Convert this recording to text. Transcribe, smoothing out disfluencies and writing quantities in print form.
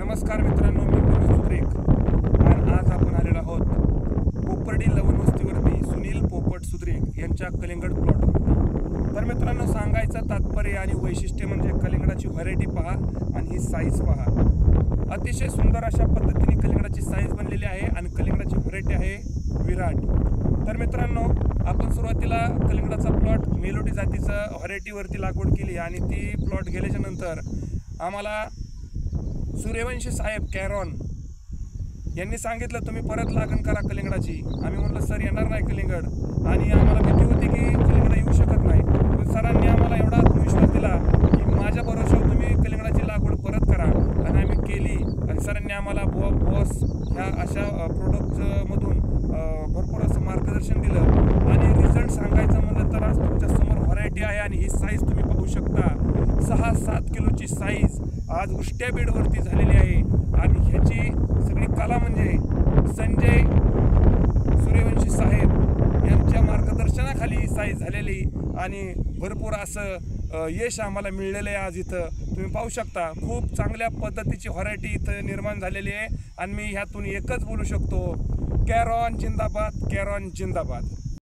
नमस्कार मित्रांनो, मी मनोज सुद्रेक आणि आज आपण आलेलो आहोत पोपर्डी लवण वस्तीवरती सुनील पोपट सुद्रेक यांच्या कलिंगड प्लॉटवरती। तर मित्रांनो, सांगायचं तात्पर्य आणि वैशिष्ट्य म्हणजे कलिंगडाची व्हरायटी पहा आणि ही साईज पहा। अतिशय सुंदर अशा पद्धतीने कलिंगडाची साईज बनलेली आहे आणि कलिंगडाची व्हरायटी आहे विराट। तर मित्रांनो, आपण सुरुवातीला कलिंगडाचा प्लॉट मेलोडी जातीचं व्हरायटीवरती लागवड केली आणि ती प्लॉट गेल्याच्या नंतर आम्हाला सूर्यवंशी साहेब कॅरॉन यांनी सांगितलं तुम्ही परत लागण करा कलिंगडाची। आम्ही म्हटलं सर येणार नाही कलिंगड, आणि आम्हाला भीती होती की कलिंगड येऊ शकत नाही, पण सरांनी आम्हाला एवढा आत्मविश्वास दिला की माझ्या भरोश्यावर तुम्ही कलिंगडाची लागवड परत करा, आणि आम्ही केली। आणि सरांनी आम्हाला बॉस ह्या अशा प्रोडक्टमधून भरपूर असं मार्गदर्शन दिलं आणि रिझल्ट सांगायचं म्हणलं तर आज तुमच्यासमोर व्हरायटी आहे आणि ही साईज तुम्ही पाहू शकता। 6-7 किलोची साईज आज उष्ट्या बेडवरती झालेली आहे आणि ह्याची सगळी कला म्हणजे संजय सूर्यवंशी साहेब यांच्या मार्गदर्शनाखाली ही साईज झालेली आणि भरपूर असं यश आम्हाला मिळलेलं आहे। आज इथं तुम्ही पाहू शकता खूप चांगल्या पद्धतीची व्हरायटी इथं निर्माण झालेली आहे आणि मी ह्यातून एकच बोलू शकतो, कॅरॉन जिंदाबाद, कॅरॉन जिंदाबाद।